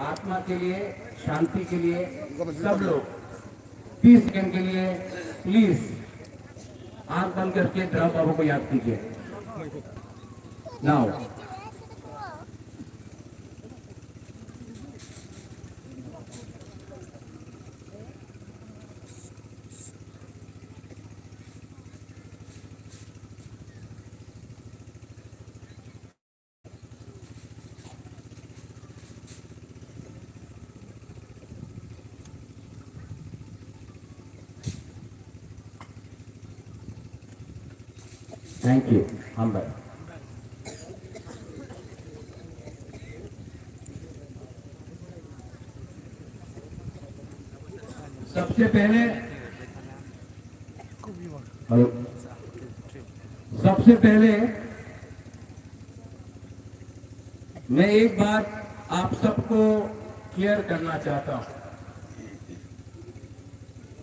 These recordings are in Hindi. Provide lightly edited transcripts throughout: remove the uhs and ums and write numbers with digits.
आत्मा के लिए, शांति के लिए सब लोग 30 सेकंड के लिए प्लीज आंख बंद करके ड्रम बाबू को याद कीजिए। Now thank you. हम भाई सबसे पहले मैं एक बात आप सबको क्लियर करना चाहता हूं।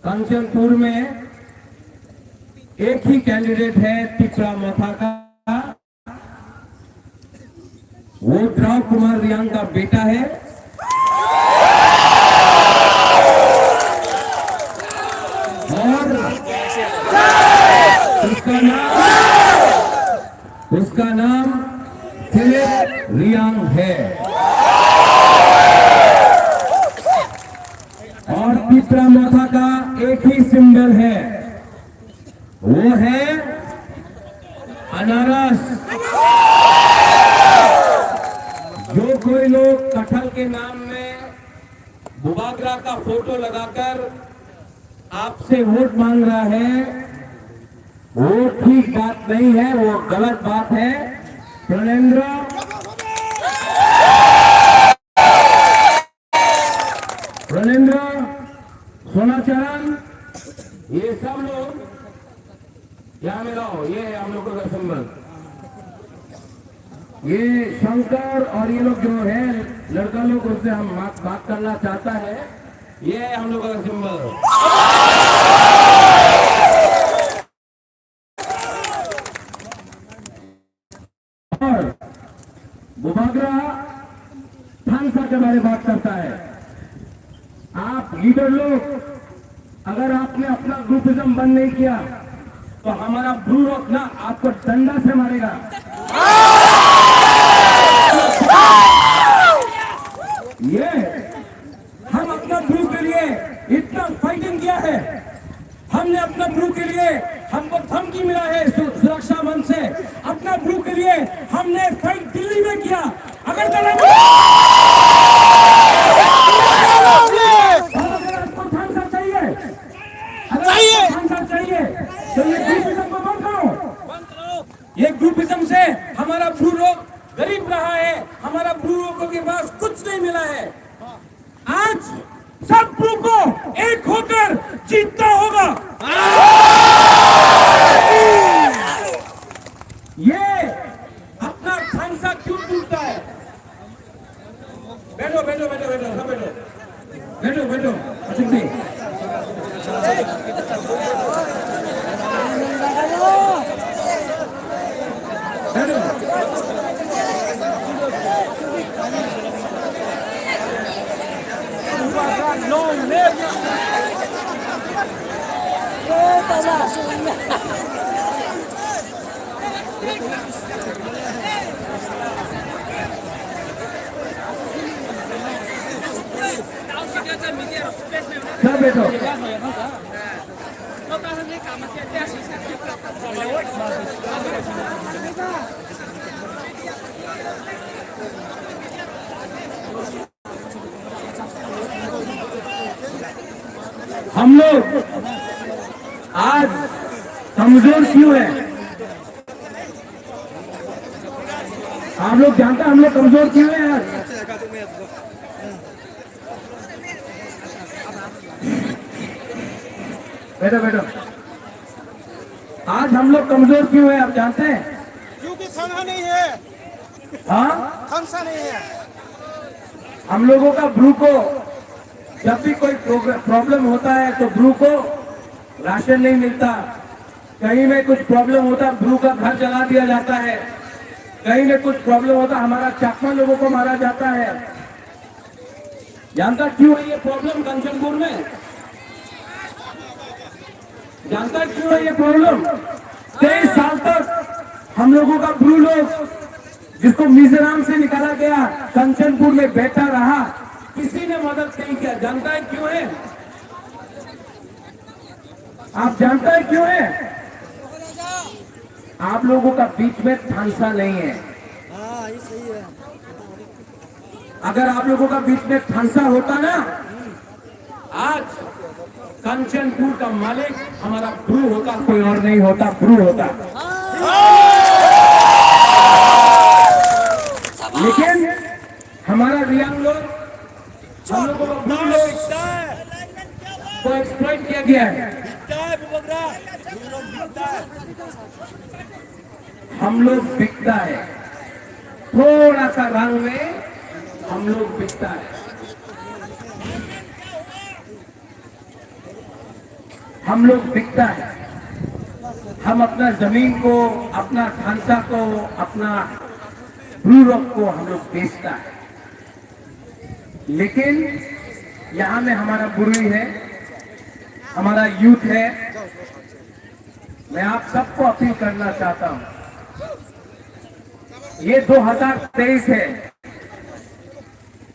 कंचनपुर में एक ही कैंडिडेट है तिपरा मोथा का, वो द्रव कुमार रियांग का बेटा है। और उसका नाम फिलिप रियांग है। और तिपरा मोथा का एक ही सिंबल है, वो है अनारस। जो कोई लोग कटहल के नाम में बुबागरा का फोटो लगाकर आपसे वोट मांग रहा है, वो ठीक बात नहीं है, वो गलत बात है। प्रणेंद्र, सोनाचरण, ये सब लोग यहाँ में लाओ। ये हम लोगों का सिंबल, ये शंकर और ये लोग जो है लड़का लोग, उससे हम बात करना चाहता है। ये है हम लोगों का सिंबल। और बुबागरा थानसा के बारे में बात करता है। आप लीडर लोग, अगर आपने अपना ग्रुपिज्म बंद नहीं किया तो हमारा ब्लू रॉक ना आपको डंडा से मारेगा। ये हम अपना ब्लू के लिए इतना फाइटिंग किया है। हमने अपना ब्लू के लिए, हमको धमकी मिला है सुरक्षा मंच से। अपना ब्लू के लिए हमने फाइट दिल्ली में किया। अगर आपको थानसा चाहिए, चाहिए तो ये ग्रुपिज्म को बंद करो। ये ग्रुपिज्म से हमारा ब्लू रॉक गरीब रहा है, हमारा ब्लू रॉक के पास कुछ नहीं मिला है। आज सब ब्लू को एक होकर जीतना होगा। ये अपना थानसा क्यों टूटता है? बैठो बैठो बैठो बैठो सब बैठो बैठो बैठो अशोक जी। सब बैठो। हम लोग आज कमजोर क्यों है? आप लोग जानते हैं हम लोग कमजोर क्यों है आज? बैठो बैठो। आज हम लोग कमजोर क्यों है आप जानते हैं? क्योंकि खाना नहीं है। हाँ, खाना नहीं है। हम लोगों का ब्रू को जब भी कोई प्रॉब्लम होता है तो ब्रू को राशन नहीं मिलता। कहीं में कुछ प्रॉब्लम होता ब्रू का घर जला दिया जाता है। कहीं में कुछ प्रॉब्लम होता हमारा चाकमा लोगों को मारा जाता है। जानता क्यों है ये प्रॉब्लम कंचनपुर में? जानता क्यों है ये प्रॉब्लम? 23 साल तक हम लोगों का ब्रू लोग जिसको मिजोरम से निकाला गया कंचनपुर में बैठा रहा, किसी ने मदद नहीं किया। जानता है क्यों है? आप जानता है क्यों है? आप लोगों का बीच में थानसा नहीं है। हाँ ये सही है। अगर आप लोगों का बीच में थानसा होता ना, आज कंचनपुर का मालिक हमारा ब्रू होता, कोई और नहीं होता, ब्रू होता। लेकिन हमारा रियांग लोग, हम लोगों का ब्रू लोग को एक्सप्लॉइट किया गया है। हम लोग बिकता है, थोड़ा सा रंग में हम लोग बिकता है। हम लोग बिकता है। हम अपना जमीन को, अपना खानसा को, अपना ब्रू रॉक को हम लोग बेचता है। लेकिन यहां में हमारा बुरुई है, हमारा यूथ है। मैं आप सबको अपील करना चाहता हूं, ये 2023 है।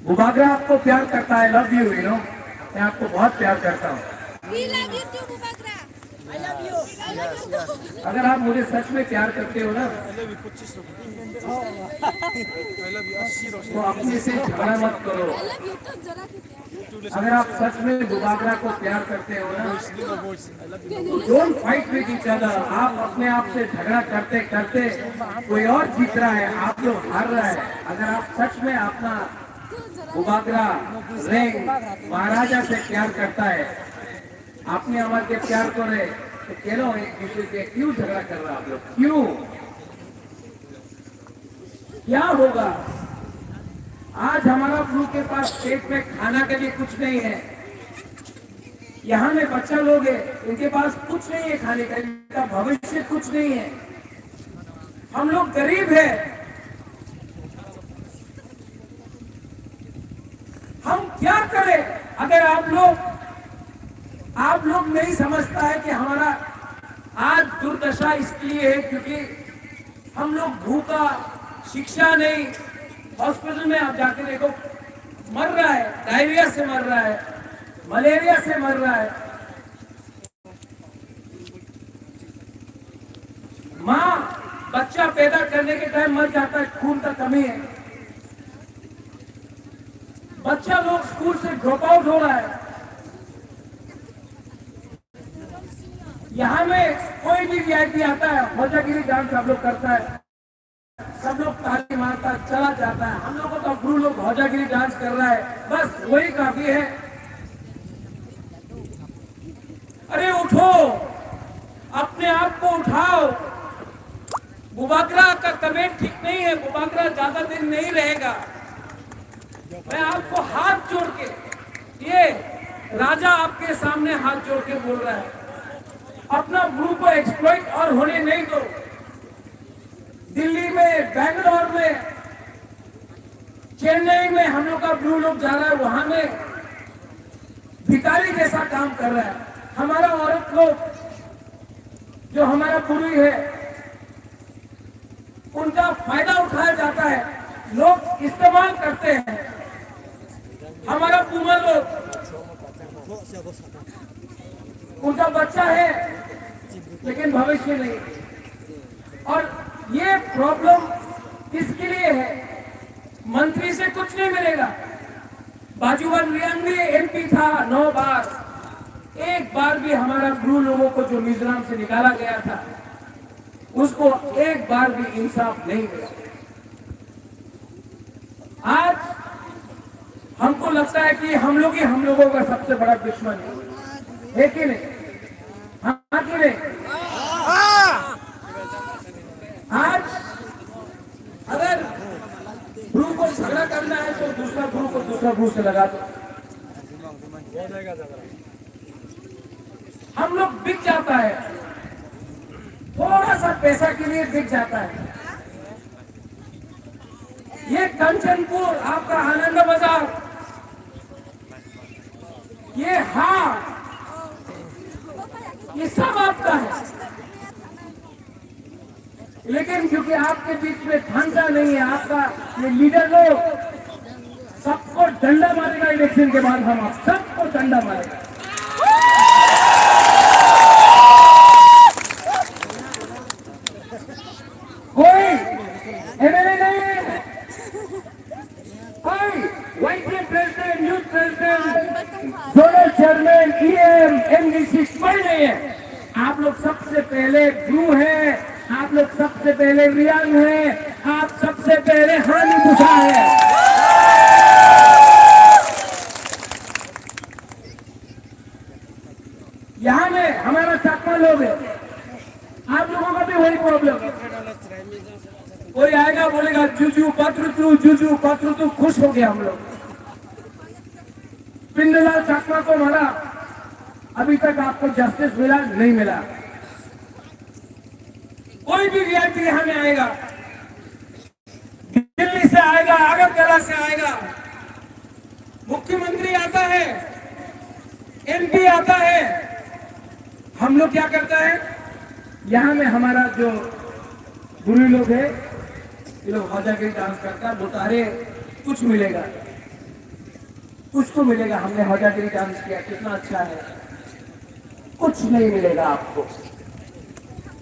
बुबागरा आपको प्यार करता है, लव यू, यू नो, मैं आपको बहुत प्यार करता हूं। We love you too, Bubagra. I love you. I love you too. अगर आप मुझे सच में प्यार करते हो ना, तो अपने से झगड़ा मत करो। I love you too, जरा कितना? अगर आप सच में बुबागरा को प्यार करते हो ना, Can you don't fight with each other. आप अपने आप से झगड़ा करते करते कोई और जीत रहा है, आप लोग हार रहा है। अगर आप सच में अपना बुबागरा रेंग महाराजा से प्यार करता है, आपने हमारे के प्यार करे, तो कह लो एक दूसरे के क्यों झगड़ा कर रहा आप लोग? क्यों? क्या होगा? आज हमारा ब्रू के पास पेट में खाना के लिए कुछ नहीं है। यहाँ में बच्चा लोग है, इनके पास कुछ नहीं है खाने का, इनका भविष्य कुछ नहीं है। हम लोग गरीब है। हम क्या करें? अगर आप लोग नहीं समझता है कि हमारा आज दुर्दशा इसलिए है क्योंकि हम लोग भूखा, शिक्षा नहीं, हॉस्पिटल में आप जाके देखो, मर रहा है, डायरिया से मर रहा है, मलेरिया से मर रहा है। माँ बच्चा पैदा करने के टाइम मर जाता है, खून का कमी है। बच्चा लोग स्कूल से ड्रॉप आउट हो रहा है। यहाँ में कोई भी वीआईपी आता है, होजागिरी डांस आप लोग करता है, सब लोग ताली मारता चला जाता है। हम लोगों का गुरु लोग होजागिरी डांस कर रहा है, बस वही काफी है। अरे उठो, अपने आप को उठाओ। बुबागरा का कमेंट ठीक नहीं है, बुबागरा ज्यादा दिन नहीं रहेगा। मैं आपको हाथ जोड़ के, ये राजा आपके सामने हाथ जोड़ के बोल रहा है, अपना ब्रू को एक्सप्लॉइट और होने नहीं दो। दिल्ली में, बेंगलोर में, चेन्नई में हम लोग का ब्रू लोग जा रहा है, वहां में भिखारी जैसा काम कर रहा है। हमारा औरत लोग जो हमारा बुरुई है, उनका फायदा उठाया जाता है, लोग इस्तेमाल करते हैं। हमारा पूमा लोग, उनका बच्चा है लेकिन भविष्य नहीं। और ये प्रॉब्लम किसके लिए है? मंत्री से कुछ नहीं मिलेगा। बाजूवन रियांग में एमपी था 9 बार, एक बार भी हमारा ब्रू लोगों को जो मिजोरम से निकाला गया था, उसको एक बार भी इंसाफ नहीं मिला। आज हमको लगता है कि हम लोग ही हम लोगों का सबसे बड़ा दुश्मन है कि नहीं? हाँ कि नहीं? आज अगर ब्रू को झगड़ा करना है तो दूसरा ब्रू को दूसरा ब्रू से लगा दो। हम लोग बिक जाता है, थोड़ा सा पैसा के लिए बिक जाता है। ये कंचनपुर, आपका आनंद बाजार, हाँ, ये सब आपका है। लेकिन क्योंकि आपके बीच में ढांचा नहीं है, आपका ये लीडर लोग सबको डंडा मारेगा। इलेक्शन के बाद हम आप सबको डंडा मारेगा। कोई एमएलए नहीं है, कोई vice president, youth president, zonal chairman, EM, MDC कोई नहीं है। आप लोग सबसे पहले गुरु हैं, आप लोग सबसे पहले रियांग हैं, आप सबसे पहले हानि बुझा है। यहाँ में हमारा चाकमा लोग है, आप लोगों का भी वही प्रॉब्लम। कोई आएगा बोलेगा जुजू पत्र तू खुश हो गया। हम लोग पिंडलाल चाकमा को मारा, अभी तक आपको जस्टिस मिला नहीं मिला। कोई भी वीआईपी यहाँ में आएगा, दिल्ली से आएगा, अगरतला से आएगा, मुख्यमंत्री आता है, एमपी आता है, हम लोग क्या करता है? यहाँ में हमारा जो गुरु लोग है, ये लोग हौजागिरी डांस करता है, बोलता अरे कुछ मिलेगा, कुछ तो मिलेगा, हमने हौजागिरी डांस किया, कितना अच्छा है। कुछ नहीं मिलेगा आपको।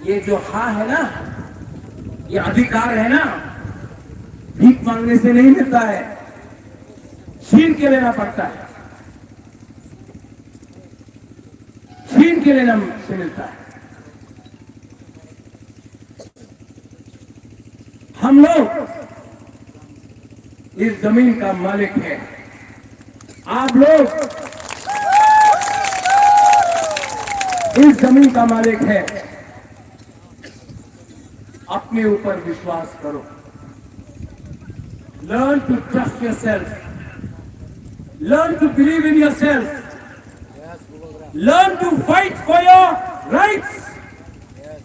ये जो हाँ है ना, ये अधिकार है ना, भीख मांगने से नहीं मिलता है, छीन के लेना पड़ता है, छीन के लेना से मिलता है। हम लोग इस जमीन का मालिक है, आप लोग इस जमीन का मालिक है। अपने ऊपर विश्वास करो। Learn to trust yourself, learn to believe in yourself, learn to fight for your rights,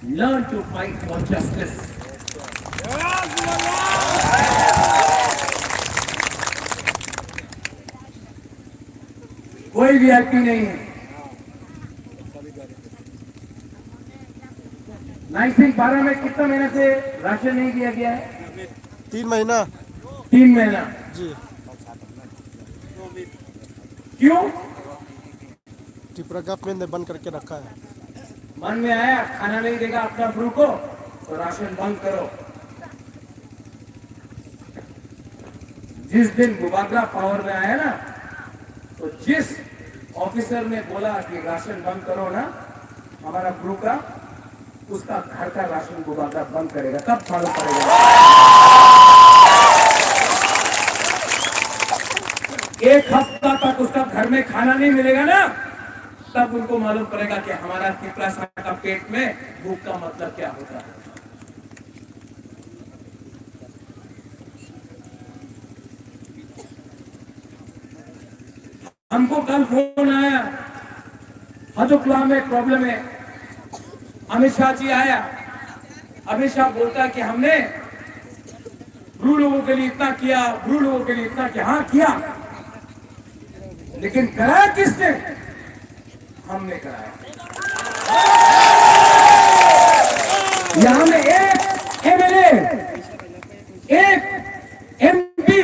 learn to fight for justice. कोई वीआईपी नहीं है। नाइसिंग 12 में कितना महीने से राशन नहीं दिया गया है? 3 महीना। 3 महीना जी। क्यों? त्रिपुरा गवर्नमेंट ने बंद करके रखा है। मन में आया खाना नहीं देगा अपना गुरु को तो राशन बंद करो। जिस दिन बुबागरा पावर में आया ना, तो जिस ऑफिसर ने बोला कि राशन बंद करो ना हमारा गुरु का, उसका घर का राशन बुबागरा बंद करेगा, तब मालूम पड़ेगा। एक हफ्ता तक उसका घर में खाना नहीं मिलेगा ना, तब उनको मालूम पड़ेगा कि हमारा त्रिपुरा का पेट में भूख का मतलब क्या होता है। हमको कल फोन आया, हजोकला में प्रॉब्लम है, अमित शाह जी आया। अमित शाह बोलता है कि हमने ब्रू लोगों के लिए इतना किया, ब्रू लोगों के लिए इतना किया। हाँ किया, लेकिन कराया किसने? हमने कराया। यहां में एक एमएलए, एक एमपी,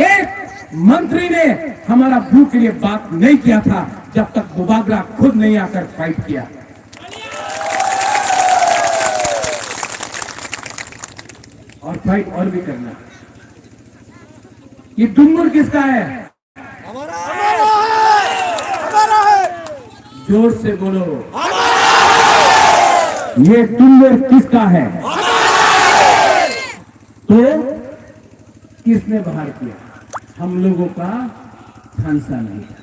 एक मंत्री ने हमारा ब्रू के लिए बात नहीं किया था, जब तक बुबागरा खुद नहीं आकर फाइट किया। और फाइट और भी करना। ये दुम्बुर किसका है? हमारा है। जोर से बोलो। ये दुम्बुर किसका है? तो किसने बाहर किया? हम लोगों का खानसा नहीं है।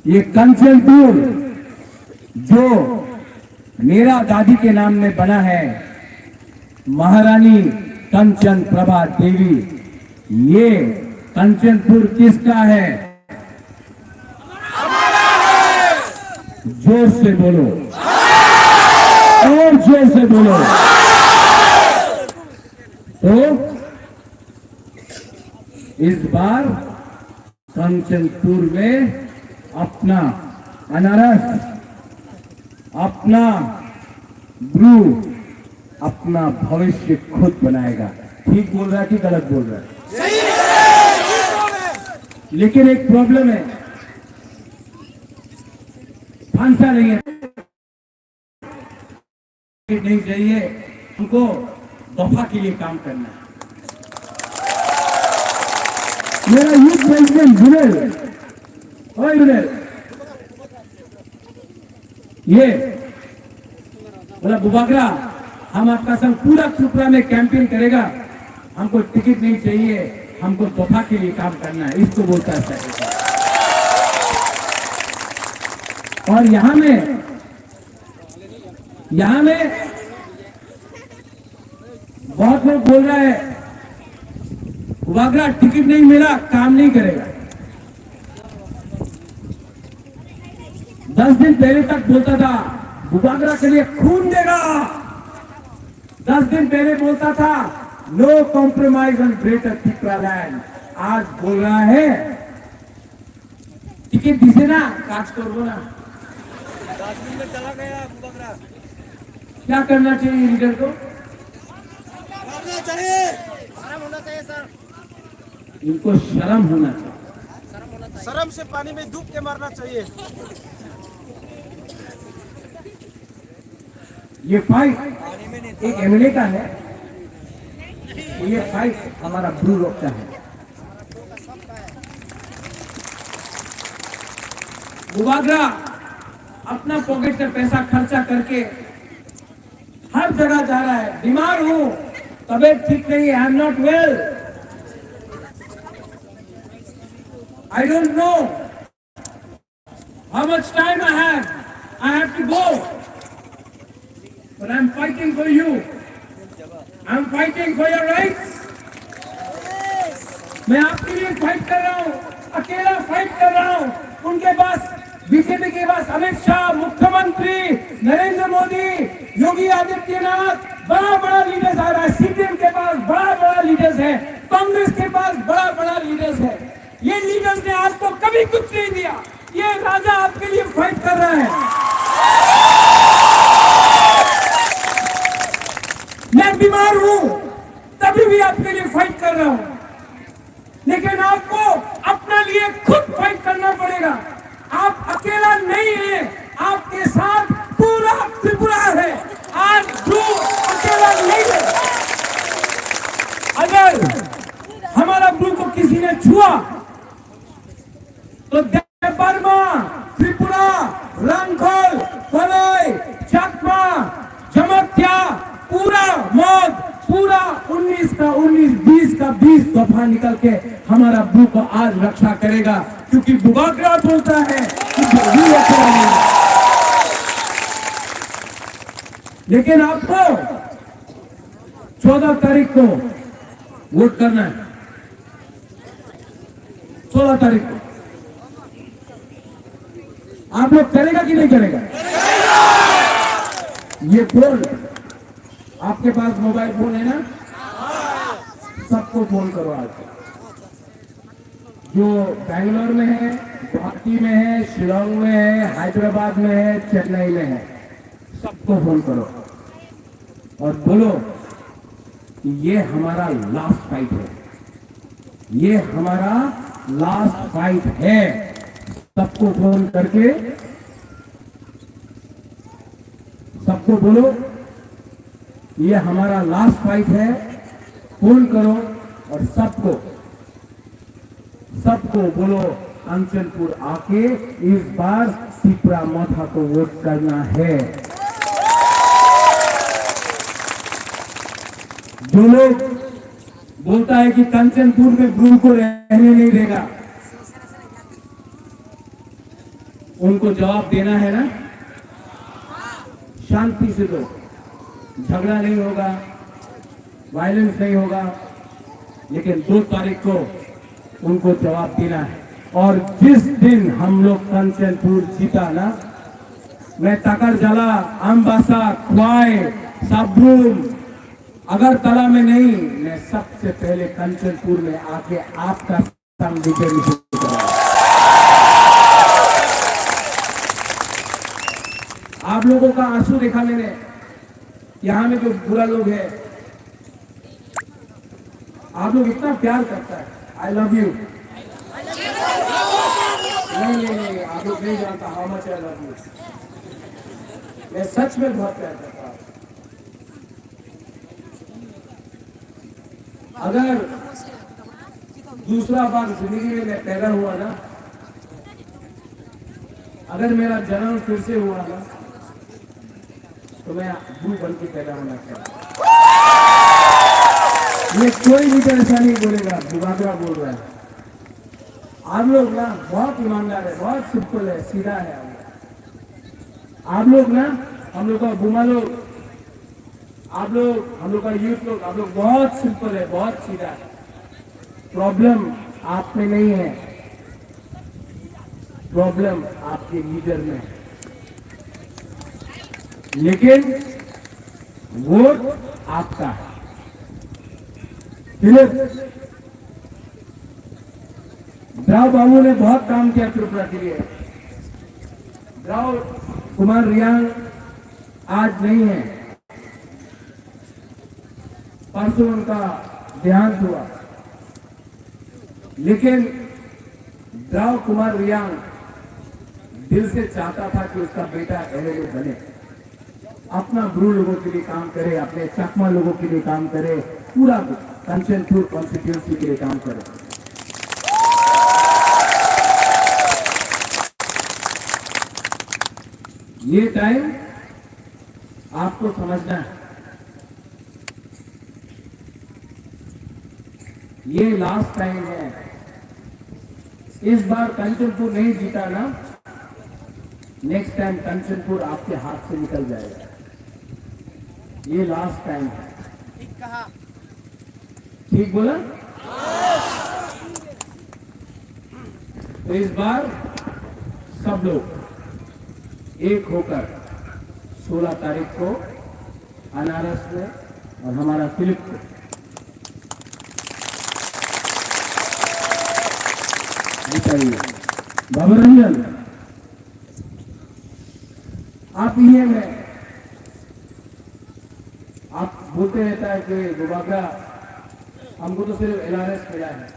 ये कंचनपुर जो मेरा दादी के नाम में बना है, महारानी कंचन प्रभा देवी, ये कंचनपुर किसका है? जोर से बोलो, और जोर से बोलो। तो इस बार कंचनपुर में अपना अनारस, अपना ब्रू, अपना भविष्य खुद बनाएगा। ठीक बोल रहा है कि गलत बोल रहा है? लेकिन एक प्रॉब्लम है, फांसा नहीं है, नहीं चाहिए, हमको दफा के लिए काम करना है। मेरा यूथ प्रेसिडेंट जुनेल, ओए जुनेल, ये बोला बुबागरा हम आपका संग पूरा त्रिपुरा में कैंपेन करेगा, हमको टिकट नहीं चाहिए, हमको दफा के लिए काम करना है, इसको बोलता है। और यहां में बहुत लोग बोल रहे हैं बुबागरा टिकट नहीं मिला काम नहीं करेगा। 10 दिन पहले तक बोलता था बुबागरा के लिए खून देगा, 10 दिन पहले बोलता था no compromise on greater Tripura land, आज बोल रहा है टिकट दिसे ना काज करो ना। चला गया बुबागरा। क्या करना चाहिए लीडर को? शर्म होना चाहिए सर। इनको शर्म होना चाहिए। शर्म से पानी में डूब के मारना चाहिए। ये फाइट एक एमएलए का है, ये फाइट हमारा ब्लू रॉक का है। बुबागरा अपना पॉकेट से पैसा खर्चा करके हर जगह जा रहा है। बीमार हूं, तबीयत ठीक नहीं है, I am not well, I don't know how much time I have to go, but I am fighting for you, I am fighting for your rights. मैं आपके लिए फाइट कर रहा हूं, अकेला फाइट कर रहा हूं। उनके पास बीजेपी के पास अमित शाह, मुख्यमंत्री नरेंद्र मोदी, योगी आदित्यनाथ, बड़ा बड़ा लीडर्स आ रहा है। सीपीएम के पास बड़ा बड़ा लीडर्स है, कांग्रेस के पास बड़ा बड़ा लीडर्स है। ये लीडर्स ने आपको कभी कुछ नहीं दिया, ये राजा आपके लिए फाइट कर रहा है। मैं बीमार हूं तभी भी आपके लिए फाइट कर रहा हूं, लेकिन आपको अपने लिए खुद फाइट करना पड़ेगा। आप अकेला नहीं है, आपके साथ पूरा त्रिपुरा है। आज जो अकेला नहीं है, अगर हमारा ब्लू को किसी ने छुआ तो देवबर्मा, त्रिपुरा, रंगखोल, पलोई, चकमा, जमत्या, पूरा मौत, पूरा 19 का 19, 20 का 20 दफा निकल के हमारा ब्लू को आज रक्षा करेगा, क्योंकि बुबागरा बोलता है कि ब्लू अकेला नहीं। लेकिन आपको 14 तारीख को वोट करना है, 16 तारीख को। आप लोग करेगा कि नहीं करेगा? ये फोन, आपके पास मोबाइल फोन है ना, सबको फोन करो आज। जो बैंगलोर में है, गुवाहाटी में है, शिलोंग में है, हैदराबाद में है, चेन्नई में है, सबको फोन करो और बोलो कि ये हमारा लास्ट फाइट है, ये हमारा लास्ट फाइट है। सबको फोन करके सबको बोलो ये हमारा लास्ट फाइट है, फोन करो और सबको बोलो कंचनपुर आके इस बार त्रिपुरा माथा को वोट करना है। जो लोग बोलता है कि कंचनपुर में ब्लू को रहने नहीं देगा, उनको जवाब देना है ना, शांति से दो, झगड़ा नहीं होगा, वायलेंस नहीं होगा, लेकिन 2 तारीख को उनको जवाब देना है। और जिस दिन हम लोग कंचनपुर जीता ना, मैं तकरजला, अम्बासा, ख्वाई, साबरूम, अगरतला में नहीं, मैं सबसे पहले कंचनपुर में आके आपका संग विजय निश्चित करूंगा। लोगों का आंसू देखा मैंने, यहाँ में जो बुरा लोग है, आप लोग इतना प्यार करता है, आई लव यू। नहीं, आप लोग नहीं जानता how much I love you. मैं सच में बहुत प्यार करता हूँ। अगर दूसरा बार जिंदगी में मैं पैदा हुआ ना, अगर मेरा जन्म फिर से हुआ ना, तो मैं भू बन के पैदा होना चाहता हूँ। ये कोई भी ऐसा नहीं बोलेगा, बुबागरा बोल रहा है। आप लोग ना बहुत ईमानदार है, बहुत सिंपल है, सीधा है। आप लोग ना, हम लोग का बुमा लोग, आप लोग, हम लोग का यूथ लोग, आप लोग बहुत सिंपल है, बहुत सीधा है। प्रॉब्लम आप में नहीं है, प्रॉब्लम आपके लीडर में है। लेकिन वोट आपका है। फिलिप द्राव बाबू ने बहुत काम किया त्रिपुरा के लिए। द्राव कुमार रियांग आज नहीं है, परसों उनका देहांत हुआ, लेकिन द्राव कुमार रियांग दिल से चाहता था कि उसका बेटा एमएलए बने, अपना ब्रू लोगों के लिए काम करे, अपने चकमा लोगों के लिए काम करे, पूरा कंचनपुर कॉन्स्टिट्यूंसी के लिए काम करे। ये टाइम आपको समझना है, ये लास्ट टाइम है। इस बार कंचनपुर नहीं जीता ना, नेक्स्ट टाइम कंचनपुर आपके हाथ से निकल जाएगा। ये लास्ट टाइम है। ठीक कहा। ठीक बोला? तो इस बार सब लोग एक होकर 16 तारीख को अनारस में और हमारा फिलिप को बताइए। बाबा रंजन, आप ये में आप बोलते रहता है कि बुबागरा हमको तो सिर्फ एलआरएस मिला है,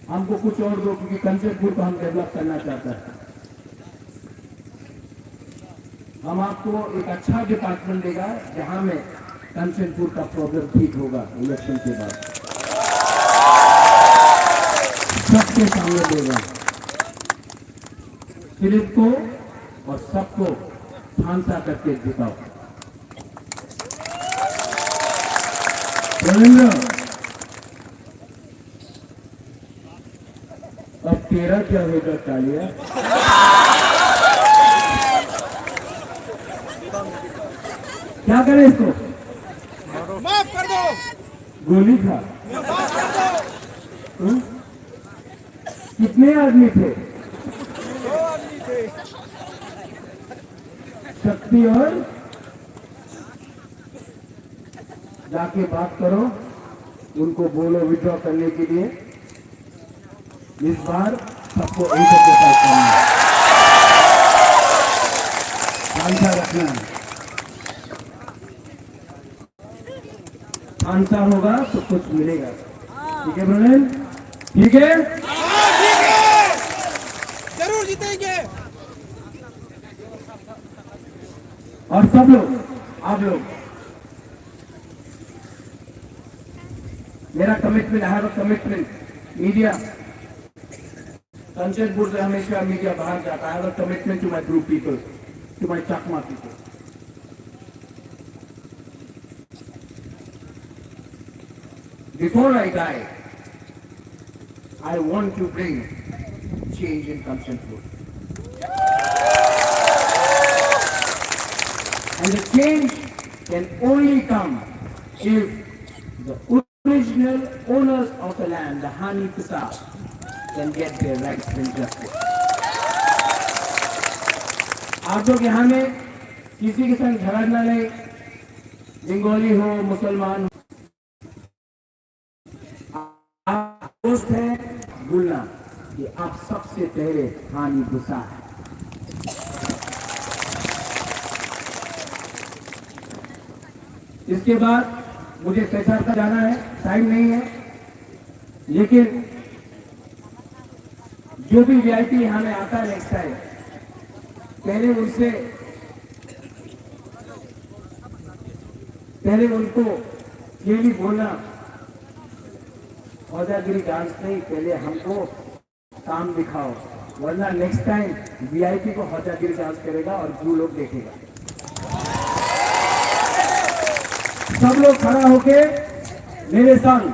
हमको कुछ और दो, क्योंकि कंचनपुर को हम डेवलप करना चाहते हैं। हम आपको एक अच्छा डिपार्टमेंट देगा जहां में कंचनपुर का प्रॉब्लम ठीक होगा। इलेक्शन के बाद सबके सामने देगा, फिलिप को और सबको फांसा करके जिताओ। रविंद्र, अब तेरा क्या होगा कालिया? क्या करें इसको? माफ कर दो। गोली खा। माफ कर दो। हम्म? कितने आदमी थे? 2 आदमी थे। शक्ति और जाके बात करो, उनको बोलो विड्रॉ करने के लिए। इस बार सबको एक साथ करना है, आंसर रखना है। आंसर होगा तो कुछ मिलेगा। ठीक है ब्रदर? ठीक है? हाँ, ठीक है। जरूर जीतेंगे। और सब लोग, आप लोग, मेरा commitment, I have a commitment. Media, Kanchanpur से हमेशा मीडिया बाहर जाता है। I have a commitment to my group people, to my Chakma people. Before I die, I want to bring change in Kanchanpur. And the change can only come if the original owners of the land, the Hani Pisa, can get their rights and justice. आप लोग यहाँ में किसी के संग झगड़ना नहीं, बंगाली हो, मुसलमान हो, आप दोस्त हैं, भूलना कि आप सबसे पहले हानि गुस्सा है। इसके बाद मुझे पेशर का जाना है, टाइम नहीं है, लेकिन जो भी वीआईपी यहाँ में आता है नेक्स्ट टाइम, पहले उनको क्लियरली बोलना, औजागिरी डांस नहीं, पहले हमको काम दिखाओ, वरना नेक्स्ट टाइम वीआईपी को औजागिरी डांस करेगा और जो लोग देखेगा। सब लोग खड़ा होके मेरे संग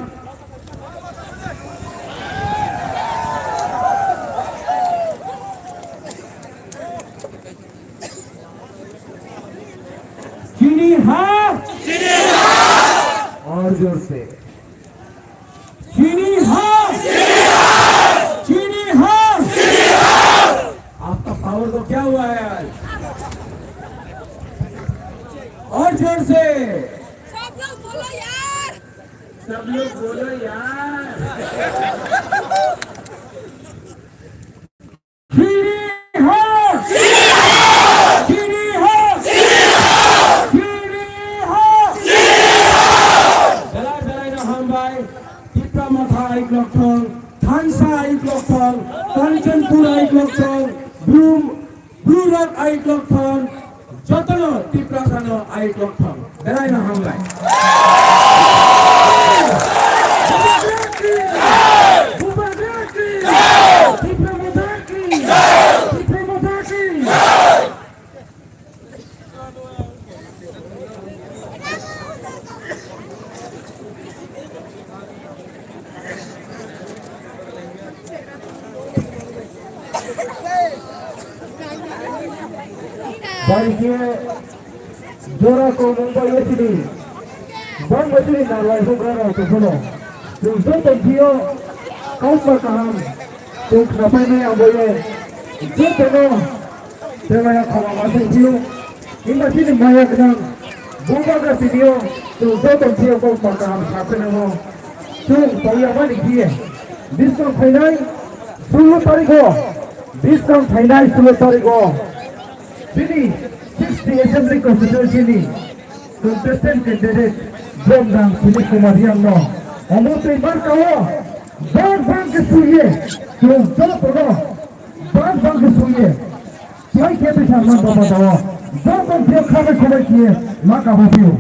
चीनी हाँ, और जोर से चीनी हाँ, चीनी हाँ। आपका पावर तो क्या हुआ है आज? और जोर से सब लोग बोलो यार। सब लोग बोलो यार। चीनी हाँ, चीनी हाँ, चीनी हाँ। जरा ना हम भाई टिप्रा माथा एक लक्षण, थानसा एक लक्षण, कंचनपुरा एक लक्षण, ब्लू रक एक लक्षण, जतन टिप्रा सानो एक लक्षण। जरा ना हम भाई Baiknya Jora ko Mumbai City, Bombay City na lai hubrana to suno. Tu zoto dio kausma kaham, tu knapai me aboye. Zoto no, tevaya khawa masing dio. Inda sini maya kadang, Bombay ka video, tu zoto dio kausma kaham sapene mo. Tu paya balik dia. Discount final 16 tarikh. Discount final 16 tarikh. Sini 60 Assembly constituency contestant candidate Jomdang Sini Kumariamno Amote Barkawo Bang ke suye to Zotono Bang ke suye Chai ke bisa man baba dawa Bang ke khabe kiye maka hobiu